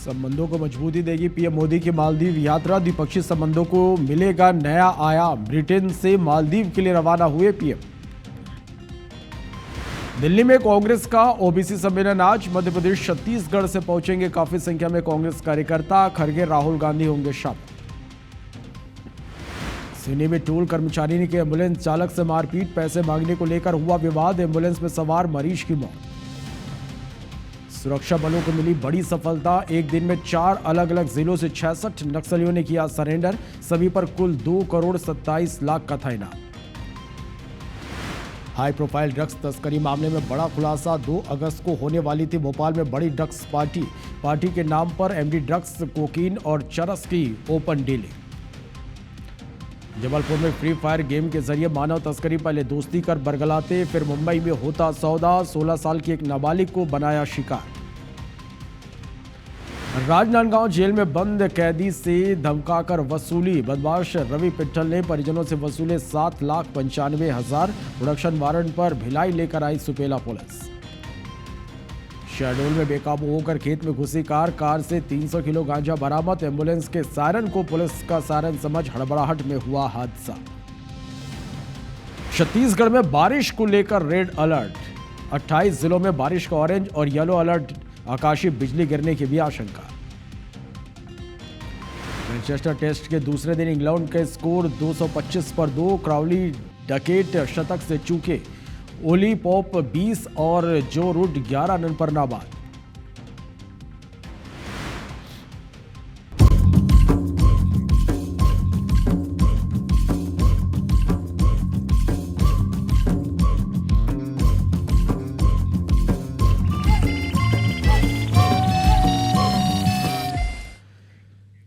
संबंधों को मजबूती देगी पीएम मोदी की मालदीव यात्रा। द्विपक्षीय संबंधों को मिलेगा नया आयाम। ब्रिटेन से मालदीव के लिए रवाना हुए पीएम। दिल्ली में कांग्रेस का ओबीसी सम्मेलन आज। मध्य प्रदेश छत्तीसगढ़ से पहुंचेंगे काफी संख्या में कांग्रेस कार्यकर्ता। खड़गे राहुल गांधी होंगे शामिल। सिवनी में टोल कर्मचारी ने की एम्बुलेंस चालक से मारपीट। पैसे मांगने को लेकर हुआ विवाद। एम्बुलेंस में सवार मरीज की मौत। सुरक्षा बलों को मिली बड़ी सफलता। एक दिन में 4 अलग अलग जिलों से 66 नक्सलियों ने किया सरेंडर। सभी पर कुल 2 करोड़ 27 लाख का था इनाम। हाई प्रोफाइल ड्रग्स तस्करी मामले में बड़ा खुलासा। 2 अगस्त को होने वाली थी भोपाल में बड़ी ड्रग्स पार्टी। पार्टी के नाम पर एमडी ड्रग्स, कोकीन और चरस की ओपन डीलिंग। जबलपुर में फ्री फायर गेम के जरिए मानव तस्करी। पहले दोस्ती कर बरगलाते, फिर मुंबई में होता सौदा। 16 साल की एक नाबालिग को बनाया शिकार। राजनांदगांव जेल में बंद कैदी से धमकाकर वसूली। बदमाश रवि पिट्ठल ने परिजनों से वसूले 7,95,000। प्रोडक्शन वारंट पर भिलाई लेकर आई सुपेला पुलिस। शहडोल में बेकाबू होकर खेत में घुसी कार से 300 किलो गांजा बरामद। एम्बुलेंस के सायरन को पुलिस का सायरन समझ हड़बड़ाहट में हुआ हादसा। छत्तीसगढ़ में बारिश को लेकर रेड अलर्ट। 28 जिलों में बारिश का ऑरेंज और येलो अलर्ट। आकाशीय बिजली गिरने की भी आशंका। मैनचेस्टर टेस्ट के दूसरे दिन इंग्लैंड के स्कोर 225 पर 2। क्राउली डकेट शतक से चूके। ओली पॉप 20 और जो रूट 11 रन पर नाबाद।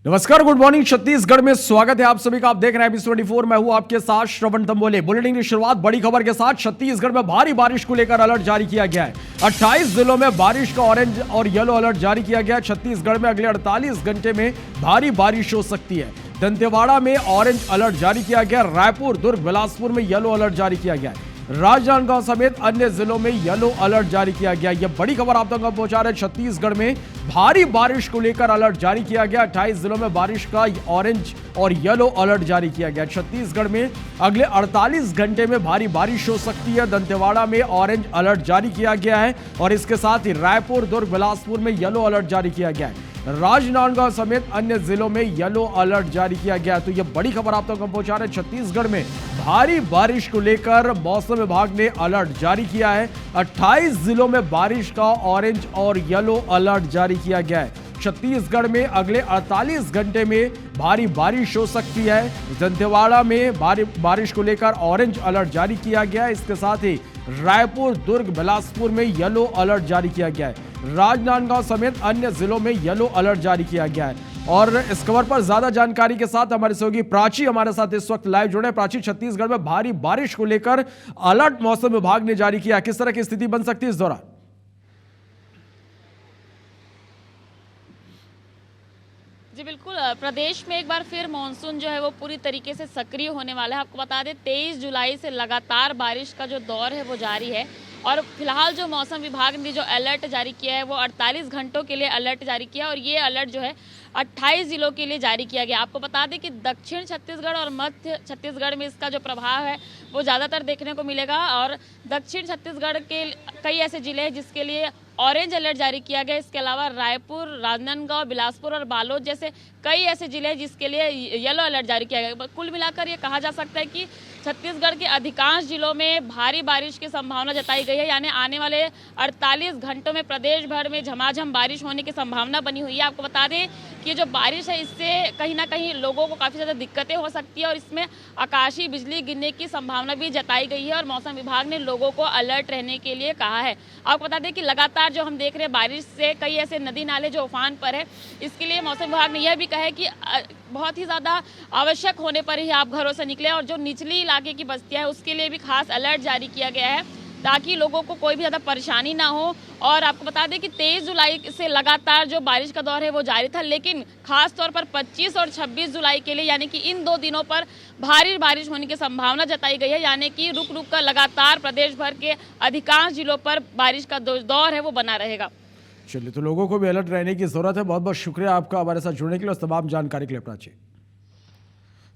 नमस्कार, गुड मॉर्निंग। छत्तीसगढ़ में स्वागत है आप सभी का। आप देख रहे हैं एबी24। मैं हूं आपके साथ श्रवण तंबोले। बुलेटिन की शुरुआत बड़ी खबर के साथ। छत्तीसगढ़ में भारी बारिश को लेकर अलर्ट जारी किया गया है। 28 जिलों में बारिश का ऑरेंज और येलो अलर्ट जारी किया गया है। छत्तीसगढ़ में अगले 48 घंटे में भारी बारिश हो सकती है। दंतेवाड़ा में ऑरेंज अलर्ट जारी किया गया। रायपुर, दुर्ग, बिलासपुर में येलो अलर्ट जारी किया गया है। राजनांदगांव समेत अन्य जिलों में येलो अलर्ट जारी किया गया। यह बड़ी खबर आप तक पहुंचा रहे हैं। छत्तीसगढ़ में भारी बारिश को लेकर अलर्ट जारी किया गया। 28 जिलों में बारिश का ऑरेंज और येलो अलर्ट जारी किया गया। छत्तीसगढ़ में अगले 48 घंटे में भारी बारिश हो सकती है। दंतेवाड़ा में ऑरेंज अलर्ट जारी किया गया है और इसके साथ ही रायपुर, दुर्ग, बिलासपुर में येलो अलर्ट जारी किया गया है। राजनांदगांव समेत अन्य जिलों में येलो अलर्ट जारी किया गया। तो यह बड़ी खबर आप तक हम पहुंचा रहे हैं। छत्तीसगढ़ में भारी बारिश को लेकर मौसम विभाग ने अलर्ट जारी किया है। 28 जिलों में बारिश का ऑरेंज और येलो अलर्ट जारी किया गया है। छत्तीसगढ़ में अगले 48 घंटे में भारी बारिश हो सकती है। दंतेवाड़ा में भारी बारिश को लेकर ऑरेंज अलर्ट जारी किया गया है। इसके साथ ही रायपुर, दुर्ग, बिलासपुर में येलो अलर्ट जारी किया गया है। राजनांदगांव समेत अन्य जिलों में येलो अलर्ट जारी किया गया है। और इस खबर पर ज्यादा जानकारी के साथ हमारे सहयोगी प्राची हमारे साथ इस वक्त लाइव जुड़े। प्राची, छत्तीसगढ़ में भारी बारिश को लेकर अलर्ट मौसम विभाग ने जारी किया। किस तरह की स्थिति बन सकती है इस दौरान? जी बिल्कुल, प्रदेश में एक बार फिर मानसून जो है वो पूरी तरीके से सक्रिय होने वाला है। आपको बता दें 23 जुलाई से लगातार बारिश का जो दौर है वो जारी है और फिलहाल जो मौसम विभाग ने जो अलर्ट जारी किया है वो 48 घंटों के लिए अलर्ट जारी किया और ये अलर्ट जो है 28 जिलों के लिए जारी किया गया। आपको बता दें कि दक्षिण छत्तीसगढ़ और मध्य छत्तीसगढ़ में इसका जो प्रभाव है वो ज़्यादातर देखने को मिलेगा और दक्षिण छत्तीसगढ़ के कई ऐसे जिले हैं जिसके लिए ऑरेंज अलर्ट जारी किया गया। इसके अलावा रायपुर, राजनांदगांव, बिलासपुर और बालोद जैसे कई ऐसे जिले हैं जिसके लिए येलो अलर्ट जारी किया गया। कुल मिलाकर ये कहा जा सकता है कि छत्तीसगढ़ के अधिकांश जिलों में भारी बारिश की संभावना जताई गई है। यानी आने वाले 48 घंटों में प्रदेश भर में झमाझम बारिश होने की संभावना बनी हुई है। आपको बता दें कि जो बारिश है इससे कहीं ना कहीं लोगों को काफ़ी ज़्यादा दिक्कतें हो सकती है और इसमें आकाशीय बिजली गिरने की संभावना भी जताई गई है और मौसम विभाग ने लोगों को अलर्ट रहने के लिए कहा है। आपको बता दें कि लगातार जो हम देख रहे हैं बारिश से कई ऐसे नदी नाले जो उफान पर है, इसके लिए मौसम विभाग ने यह भी कहा है कि बहुत ही ज़्यादा आवश्यक होने पर ही आप घरों से निकलें और जो निचली इलाके की बस्तियाँ हैं उसके लिए भी खास अलर्ट जारी किया गया है ताकि लोगों को कोई भी ज़्यादा परेशानी ना हो। और आपको बता दें कि 23 जुलाई से लगातार जो बारिश का दौर है वो जारी था, लेकिन खास तौर पर 25 और 26 जुलाई के लिए यानी कि इन 2 दिनों पर भारी बारिश होने की संभावना जताई गई है। यानी कि रुक रुक कर लगातार प्रदेश भर के अधिकांश जिलों पर बारिश का दौर है वो बना रहेगा। चलिए, तो लोगों को भी अलर्ट रहने की जरूरत है। बहुत बहुत शुक्रिया आपका हमारे साथ जुड़ने के लिए और तमाम जानकारी के लिए प्राची।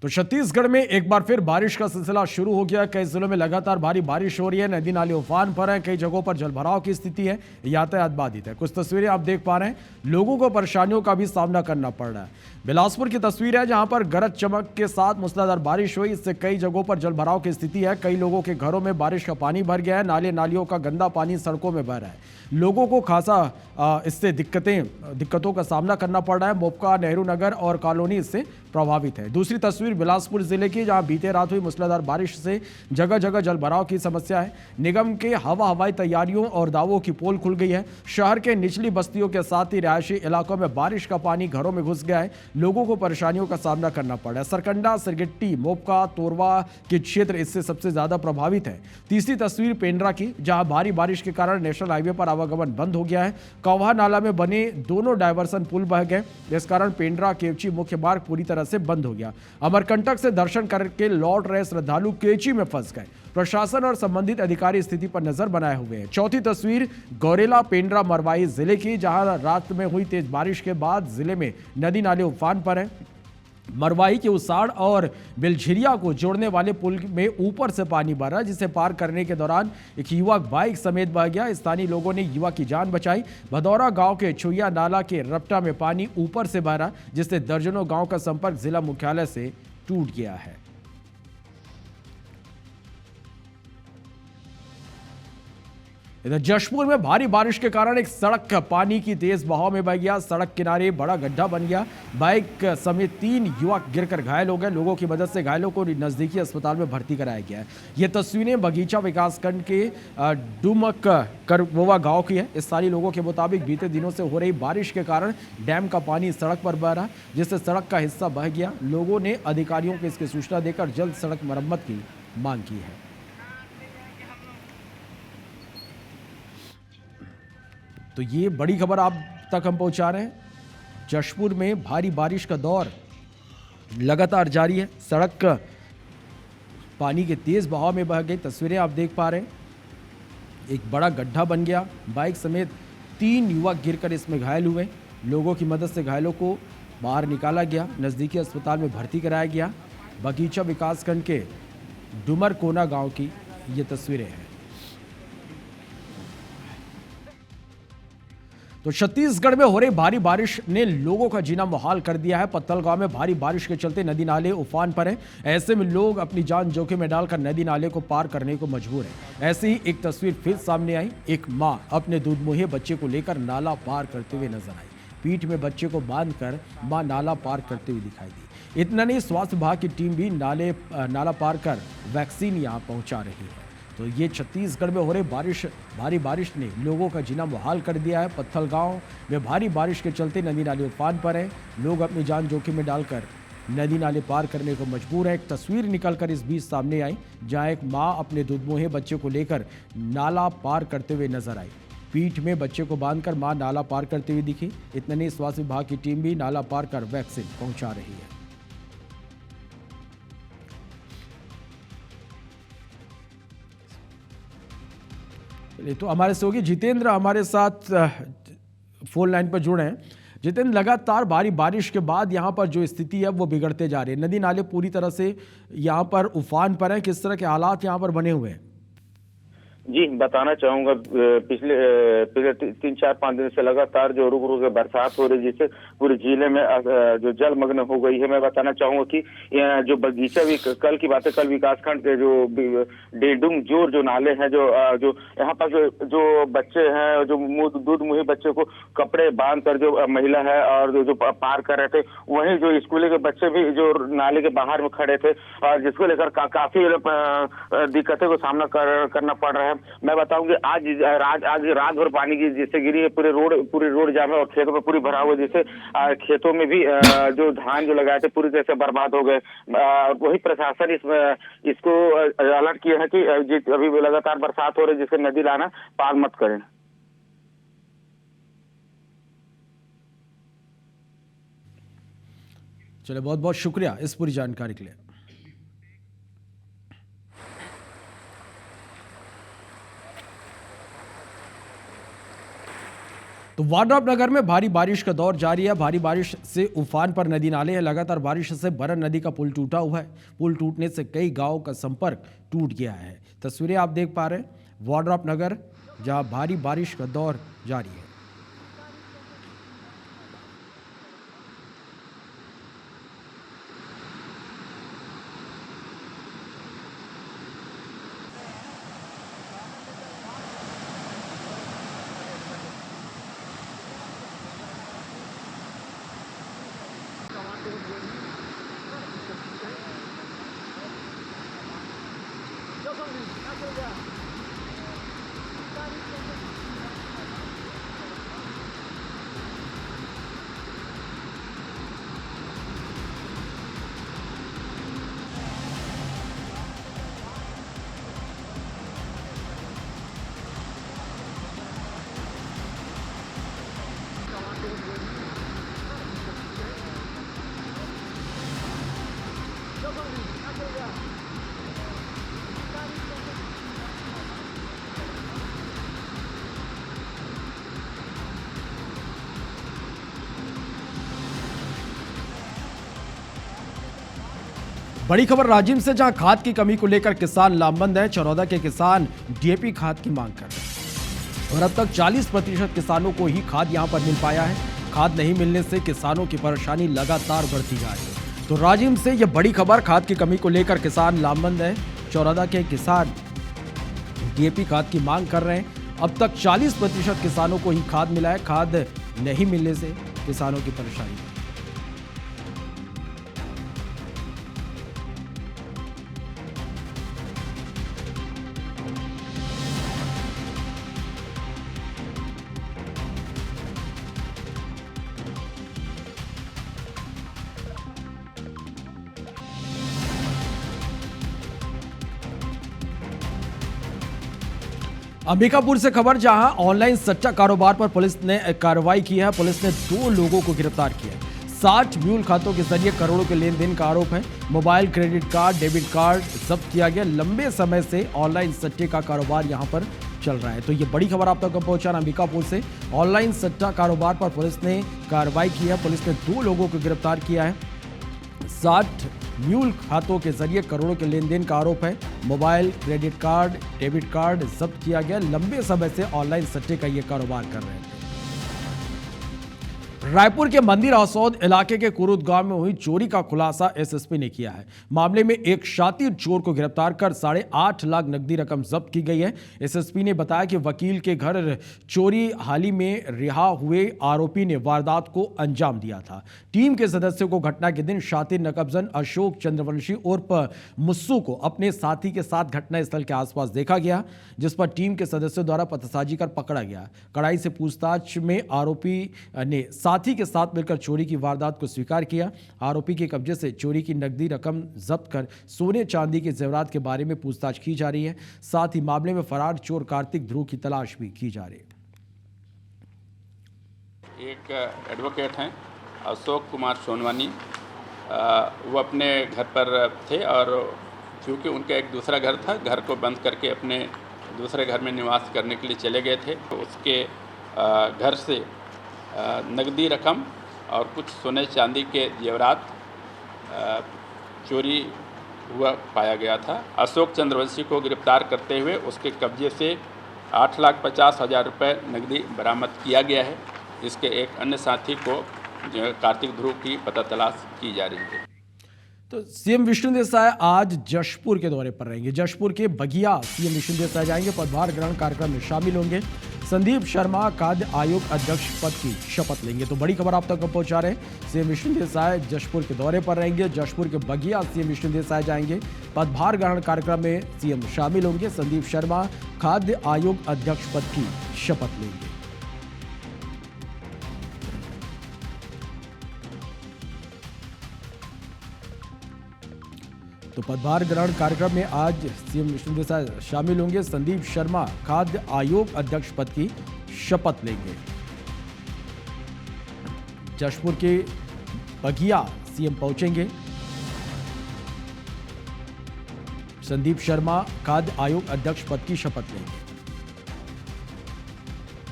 तो छत्तीसगढ़ में एक बार फिर बारिश का सिलसिला शुरू हो गया। कई जिलों में लगातार भारी बारिश हो रही है, नदी नाले उफान पर हैं, कई जगहों पर जलभराव की स्थिति है, यातायात बाधित है। कुछ तस्वीरें आप देख पा रहे हैं, लोगों को परेशानियों का भी सामना करना पड़ रहा है। बिलासपुर की तस्वीर है जहां पर गरज चमक के साथ मूसलाधार बारिश हुई, इससे कई जगहों पर जलभराव की स्थिति है। कई लोगों के घरों में बारिश का पानी भर गया है, नाले नालियों का गंदा पानी सड़कों में बह रहा है। लोगों को खासा इससे दिक्कतों का सामना करना पड़ रहा है। मोपका, नेहरू नगर और कॉलोनी इससे प्रभावित है। दूसरी तस्वीर बिलासपुर जिले की, जहां बीते रात हुई मूसलाधार बारिश से जगह जगह जलभराव की समस्या है। निगम के हवाई तैयारियों और दावों की पोल खुल गई है। शहर के निचली बस्तियों के साथ ही रिहायशी इलाकों में बारिश का पानी घरों में घुस गया है, लोगों को परेशानियों का सामना करना पड़ रहा है। सरकंडा, सिरगिट्टी, मोपका, तोरवा के क्षेत्र इससे सबसे ज्यादा प्रभावित है। तीसरी तस्वीर पेंड्रा की, जहां भारी बारिश के कारण नेशनल हाईवे पर आवागमन बंद हो गया है। कौवा नाला में बने दोनों डायवर्सन पुल बह गए, इस कारण पेंड्रा केवची मुख्य मार्ग पूरी तरह से बंद हो गया। अमरकंटक से दर्शन करके लौट रहे श्रद्धालु केची में फंस गए। प्रशासन और संबंधित अधिकारी स्थिति पर नजर बनाए हुए हैं। चौथी तस्वीर गौरेला, पेंड्रा, मरवाही जिले की, जहां रात में हुई तेज बारिश के बाद जिले में नदी नाले उफान पर हैं। मरवाही के उसाड़ और बिलझिरिया को जोड़ने वाले पुल में ऊपर से पानी भरा, जिसे पार करने के दौरान एक युवक बाइक समेत बह गया। स्थानीय लोगों ने युवक की जान बचाई। भदौरा गांव के छुइया नाला के रपटा में पानी ऊपर से भरा, जिससे दर्जनों गांव का संपर्क जिला मुख्यालय से टूट गया है। इधर जशपुर में भारी बारिश के कारण एक सड़क पानी की तेज बहाव में बह गया। सड़क किनारे बड़ा गड्ढा बन गया। बाइक समेत 3 युवक गिरकर घायल हो गए। लोगों की मदद से घायलों को नजदीकी अस्पताल में भर्ती कराया गया है। ये तस्वीरें बगीचा विकासखंड के डुमक करवोवा गांव की है। स्थानीय लोगों के मुताबिक बीते दिनों से हो रही बारिश के कारण डैम का पानी सड़क पर बह रहा, जिससे सड़क का हिस्सा बह गया। लोगों ने अधिकारियों को इसकी सूचना देकर जल्द सड़क मरम्मत की मांग की है। तो ये बड़ी खबर आप तक हम पहुंचा रहे हैं। जशपुर में भारी बारिश का दौर लगातार जारी है। सड़क पानी के तेज बहाव में बह गई। तस्वीरें आप देख पा रहे हैं, एक बड़ा गड्ढा बन गया। बाइक समेत 3 युवक गिरकर इसमें घायल हुए। लोगों की मदद से घायलों को बाहर निकाला गया, नज़दीकी अस्पताल में भर्ती कराया गया। बगीचा विकासखंड के डुमर कोना गांव की ये तस्वीरें हैं। तो छत्तीसगढ़ में हो रही भारी बारिश ने लोगों का जीना मुहाल कर दिया है। पत्तल गांव में भारी बारिश के चलते नदी नाले उफान पर हैं। ऐसे में लोग अपनी जान जोखिम में डालकर नदी नाले को पार करने को मजबूर हैं। ऐसी ही एक तस्वीर फिर सामने आई। एक मां अपने दूधमुहे बच्चे को लेकर नाला पार करते हुए नजर आई। पीठ में बच्चे को बांधकर मां नाला पार करते हुए दिखाई दी। इतना नहीं, स्वास्थ्य विभाग की टीम भी नाला पार कर वैक्सीन यहां पहुंचा रही है। तो ये छत्तीसगढ़ में हो रही भारी बारिश ने लोगों का जीना मुहाल कर दिया है। पत्थल गांव में भारी बारिश के चलते नदी नाले उफान पर हैं। लोग अपनी जान जोखिम में डालकर नदी नाले पार करने को मजबूर है। एक तस्वीर निकलकर इस बीच सामने आई, जहां एक मां अपने दूधमुहे बच्चे को लेकर नाला पार करते हुए नजर आई। पीठ में बच्चे को बांधकर मां नाला पार करते हुए दिखी। इतना नहीं, स्वास्थ्य विभाग की टीम भी नाला पार कर वैक्सीन पहुंचा रही है। तो हमारे से होगी जितेंद्र हमारे साथ फोन लाइन पर जुड़े हैं। जितेंद्र, लगातार भारी बारिश के बाद यहाँ पर जो स्थिति है वो बिगड़ते जा रही है। नदी नाले पूरी तरह से यहाँ पर उफान पर हैं। किस तरह के हालात यहाँ पर बने हुए हैं? जी, बताना चाहूंगा, पिछले 3-4-5 दिन से लगातार जो रुक रुक के बरसात हो रही है, जिससे पूरे जिले में जो जलमग्न हो गई है। मैं बताना चाहूंगा कि जो बगीचा कल की बात है, कल विकासखंड के जो डेडुंग जोर जो नाले हैं, जो यहाँ पर जो बच्चे हैं, जो दूध मुही बच्चे को कपड़े बांध कर जो महिला है और जो पार कर रहे थे, वहीं जो स्कूली के बच्चे भी जो नाले के बाहर में खड़े थे, और जिसको लेकर काफी दिक्कतों का सामना करना पड़ रहा है। मैं बताऊं कि आज रात भर पानी की जिससे गिरी है, पूरी रोड जाम है और खेतों में पूरी भरा हुआ, जिससे खेतों में भी जो धान जो लगाए थे पूरी तरह से बर्बाद हो गए। वही प्रशासन इसको अलर्ट किया है कि अभी लगातार बरसात हो रही है, जिससे नदी लाना पार मत करें। चलिए, बहुत बहुत शुक्रिया इस पूरी जानकारी के लिए। तो वाड्राफनगर में भारी बारिश का दौर जारी है। भारी बारिश से उफान पर नदी नाले हैं। लगातार बारिश से बरन नदी का पुल टूटा हुआ है। पुल टूटने से कई गांवों का संपर्क टूट गया है। तस्वीरें आप देख पा रहे हैं वाड्राफनगर, जहां भारी बारिश का दौर जारी है। बड़ी खबर राजिम से, जहां खाद की कमी को लेकर किसान लामबंद है। चरौदा के किसान डीएपी खाद की मांग कर रहे हैं और अब तक 40% किसानों को ही खाद यहां पर मिल पाया है। खाद नहीं मिलने से किसानों की परेशानी लगातार बढ़ती जा रही है। तो राजिम से यह बड़ी खबर, खाद की कमी को लेकर किसान लामबंद है। चरौदा के किसान डीएपी खाद की मांग कर रहे हैं। अब तक 40% किसानों को ही खाद मिला है। खाद नहीं मिलने से किसानों की परेशानी। अंबिकापुर से खबर, जहां ऑनलाइन सट्टा कारोबार पर पुलिस ने कार्रवाई की है। पुलिस ने 2 लोगों को गिरफ्तार किया है। 60 म्यूल खातों के जरिए करोड़ों के लेन देन का आरोप है। Mobile, credit card, debit card जब्त किया गया। लंबे समय से ऑनलाइन सट्टे का कारोबार यहां पर चल रहा है। तो ये बड़ी खबर आप तक पहुंचा अंबिकापुर से। ऑनलाइन सट्टा कारोबार पर पुलिस ने कार्रवाई की है। पुलिस ने 2 लोगों को गिरफ्तार किया है। 60 म्यूल खातों के जरिए करोड़ों के लेन देन का आरोप है। Mobile, credit card, debit card जब्त किया गया। लंबे समय से ऑनलाइन सट्टे का ये कारोबार कर रहे थे। रायपुर के मंदिर हसौद इलाके के कुरुद गांव में हुई चोरी का खुलासा एसएसपी ने किया है। मामले में एक शातिर चोर को गिरफ्तार कर 8.5 लाख नकदी रकम जब्त की गई है। एसएसपी ने बताया कि वकील के घर चोरी हाल ही में रिहा हुए आरोपी ने वारदात को अंजाम दिया था। टीम के सदस्यों को घटना के दिन शातिर नकबजन अशोक चंद्रवंशी उर्फ मुस्सू को अपने साथी के साथ घटनास्थल के आसपास देखा गया, जिस पर टीम के सदस्यों द्वारा पतासाजी कर पकड़ा गया। कड़ाई से पूछताछ में आरोपी ने साथी के साथ मिलकर चोरी की वारदात को स्वीकार किया। आरोपी के कब्जे से चोरी की नकदी रकम जब्त कर सोने चांदी के जेवरात के बारे में पूछताछ की जा रही है। साथ ही मामले में फरार चोर कार्तिक ध्रुव की तलाश भी की जा रही है। एक एडवोकेट हैं अशोक कुमार सोनवानी, वो अपने घर पर थे और क्योंकि उनका एक दूसरा घर था, घर को बंद करके अपने दूसरे घर में निवास करने के लिए चले गए थे। तो उसके घर से नकदी रकम और कुछ सोने चांदी के जेवरात चोरी हुआ पाया गया था। अशोक चंद्रवंशी को गिरफ्तार करते हुए उसके कब्जे से 8,50,000 रुपये नकदी बरामद किया गया है। इसके एक अन्य साथी को कार्तिक ध्रुव की पता तलाश की जा रही है। तो सीएम विष्णुदेव साय आज जशपुर के दौरे पर रहेंगे। जशपुर के बगिया सीएम विष्णुदेव साय जाएंगे। पदभार ग्रहण कार्यक्रम में शामिल होंगे। संदीप शर्मा खाद्य आयोग अध्यक्ष पद की शपथ लेंगे। तो बड़ी खबर आप तक पहुंचा रहे हैं। सीएम विष्णुदेव साय जशपुर के दौरे पर रहेंगे। जशपुर के बगिया सीएम विष्णुदेव साय जाएंगे। पदभार ग्रहण कार्यक्रम में सीएम शामिल होंगे। संदीप शर्मा खाद्य आयोग अध्यक्ष पद की शपथ लेंगे। तो पदभार ग्रहण कार्यक्रम में आज सीएम विष्णुदेव साय शामिल होंगे। संदीप शर्मा खाद्य आयोग अध्यक्ष पद की शपथ लेंगे। जशपुर के बगिया सीएम पहुंचेंगे। संदीप शर्मा खाद्य आयोग अध्यक्ष पद की शपथ लेंगे।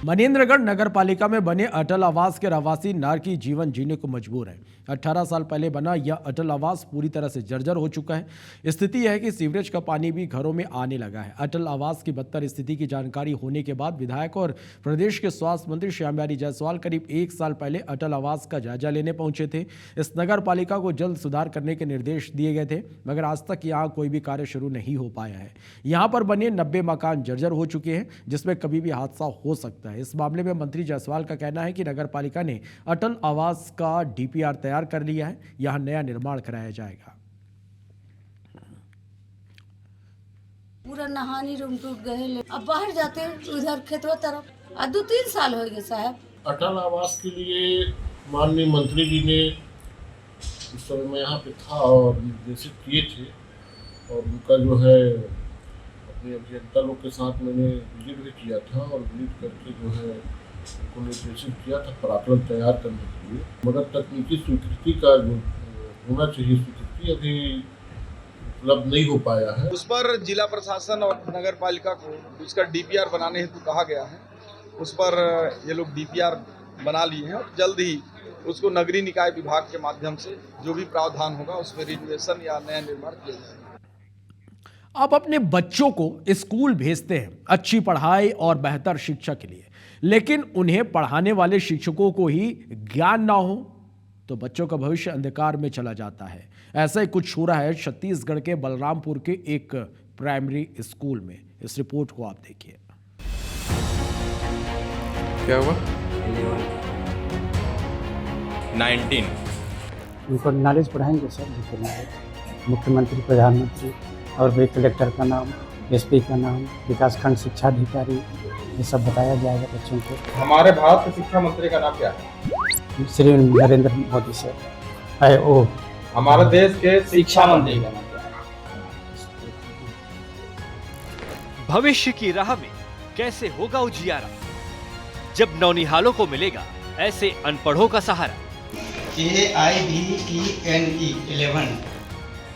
मनेंद्रगढ़ नगर पालिका में बने अटल आवास के रहवासी नारकी जीवन जीने को मजबूर है। 18 साल पहले बना यह अटल आवास पूरी तरह से जर्जर हो चुका है। स्थिति यह है कि सीवरेज का पानी भी घरों में आने लगा है। अटल आवास की बदतर स्थिति की जानकारी होने के बाद विधायक और प्रदेश के स्वास्थ्य मंत्री श्याम बिहारी जायसवाल करीब 1 साल पहले अटल आवास का जायजा लेने पहुंचे थे। इस नगर पालिका को जल्द सुधार करने के निर्देश दिए गए थे, मगर आज तक यहाँ कोई भी कार्य शुरू नहीं हो पाया है। यहाँ पर बने 90 मकान जर्जर हो चुके हैं, जिसमें कभी भी हादसा हो सकता है। इस मामले में मंत्री जायसवाल का कहना है कि नगर पालिका ने अटल आवास का डीपीआर तैयार कर लिया है, यहां नया निर्माण कराया जाएगा। पूरा नहानी रूम टूट गए, अब बाहर जाते उधर खेतवा तरफ। 2-3 साल हो गए साहब। अटल आवास के लिए माननीय मंत्री जी ने उस समय मैं यहाँ पे था और निर्देशित किए थे, और उनका जो है अपने अभियंता लोग के साथ मैंने विजिट भी किया था, और विजिट करके जो है उनको निर्देशित किया था पराक्रम तैयार करने के लिए, मगर तकनीकी स्वीकृति का जो होना चाहिए स्वीकृति अभी उपलब्ध नहीं हो पाया है। उस पर जिला प्रशासन और नगर पालिका को उसका डीपीआर बनाने हेतु कहा गया है। उस पर ये लोग डीपीआर बना लिए हैं और जल्द ही उसको नगरीय निकाय विभाग के माध्यम से जो भी प्रावधान होगा उसमें रिनोवेशन या नया निर्माण किया जाएगा। आप अपने बच्चों को स्कूल भेजते हैं अच्छी पढ़ाई और बेहतर शिक्षा के लिए, लेकिन उन्हें पढ़ाने वाले शिक्षकों को ही ज्ञान ना हो तो बच्चों का भविष्य अंधकार में चला जाता है। ऐसा ही कुछ हो रहा है छत्तीसगढ़ के बलरामपुर के एक प्राइमरी स्कूल में। इस रिपोर्ट को आप देखिए। क्या हुआ? 19 उनको नॉलेज पढ़ाएंगे सर, मुख्यमंत्री, प्रधानमंत्री और भी कलेक्टर का नाम, एसपी का नाम, विकासखंड शिक्षा अधिकारी, ये सब बताया जाएगा बच्चों को। हमारे भारत के शिक्षा मंत्री का नाम क्या है? श्री नरेंद्र मोदी सर है वो। हमारे देश के शिक्षा मंत्री का नाम क्या है? भविष्य की राह में कैसे होगा उजियारा जब नौनिहालों को मिलेगा ऐसे अनपढ़ों का सहारा। AIBENE 11।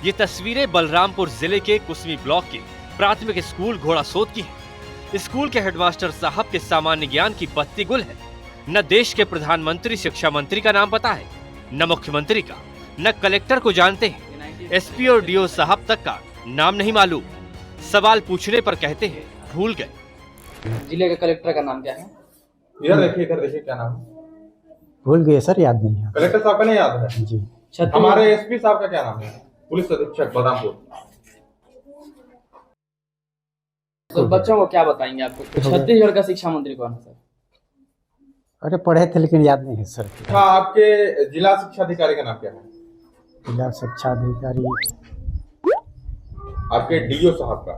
ये तस्वीरें बलरामपुर जिले के कुसमी ब्लॉक के प्राथमिक स्कूल घोड़ासोत की हैं। स्कूल के हेडमास्टर साहब के सामान्य ज्ञान की बत्ती गुल है। न देश के प्रधानमंत्री शिक्षा मंत्री का नाम पता है, न मुख्यमंत्री का, न कलेक्टर को जानते हैं। एसपी और डीओ साहब तक का नाम नहीं मालूम। सवाल पूछने पर कहते हैं भूल गए। जिले के कलेक्टर का नाम क्या है? इधर देखिए क्या नाम है? भूल गए सर, याद नहीं है। कलेक्टर साहब का नहीं याद है जी। हमारे एसपी साहब का क्या नाम है? पुलिस अधीक्षक बलरामपुर। तो बच्चों को क्या बताएंगे आपको? छत्तीसगढ़ का शिक्षा मंत्री कौन है सर? अरे पढ़े थे लेकिन याद नहीं है सर। अच्छा, आपके जिला शिक्षा अधिकारी का नाम क्या है? जिला शिक्षा अधिकारी आपके डीओ साहब का?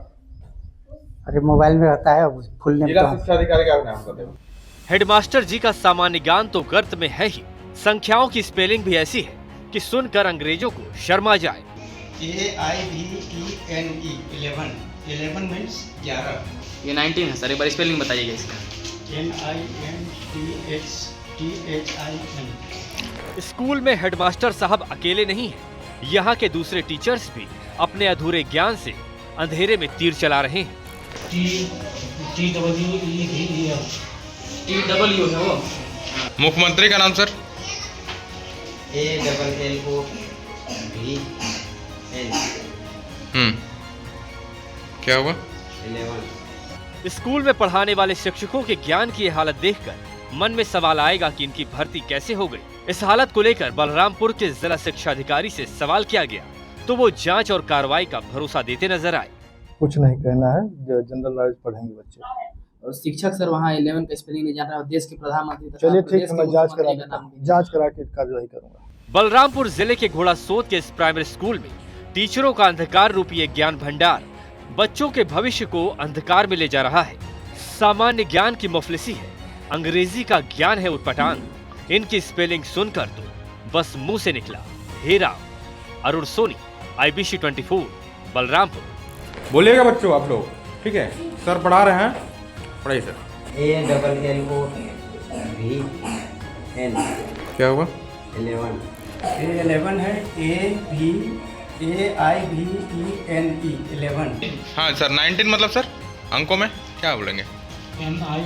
अरे मोबाइल में रहता है, फुल नेम। जिला शिक्षा अधिकारी का नाम बताइए। हेडमास्टर जी का सामान्य ज्ञान तो गर्त में है ही, संख्याओं की स्पेलिंग भी ऐसी है कि सुनकर अंग्रेजों को शर्मा जाए। AIBENE 11। 11 मीन्स 11। ये 19 है सर, एक बार स्पेलिंग बताइएगा इसका। NINTHIN। स्कूल में हेडमास्टर साहब अकेले नहीं हैं, यहाँ के दूसरे टीचर्स भी अपने अधूरे ज्ञान से अंधेरे में तीर चला रहे हैं। TWU है वो। मुख्यमंत्री का नाम सर? ALLOVN। क्या हुआ? 11। स्कूल में पढ़ाने वाले शिक्षकों के ज्ञान की ये हालत देखकर मन में सवाल आएगा कि इनकी भर्ती कैसे हो गई। इस हालत को लेकर बलरामपुर के जिला शिक्षा अधिकारी से सवाल किया गया तो वो जांच और कार्रवाई का भरोसा देते नजर आए। कुछ नहीं कहना है, जनरल नॉलेज पढ़ेंगे बच्चे। और शिक्षक सर वहाँ 11 का स्पेलिंग नहीं जान रहा, देश के प्रधानमंत्री। चलिए ठीक है, मैं जांच करा के कार्रवाई करूंगा। बलरामपुर जिले के घोड़ासोत के इस प्राइमरी स्कूल में टीचरों का अंधकार रूपी ज्ञान भंडार बच्चों के भविष्य को अंधकार में ले जा रहा है। सामान्य ज्ञान की मुफलिसी है, अंग्रेजी का ज्ञान है उटपटांग। इनकी स्पेलिंग सुनकर तो बस मुंह से निकला हे राम। अरुण सोनी, IBC 24, बलरामपुर। बोलिएगा बच्चों आप लोग, ठीक है? सर पढ़ा रहे हैं, पढ़ाइए सर। ALLOVN। क्या हुआ? 11। 11 है AIBENE 11। हाँ सर, 19 मतलब सर अंकों में क्या बोलेंगे? NINETTEEN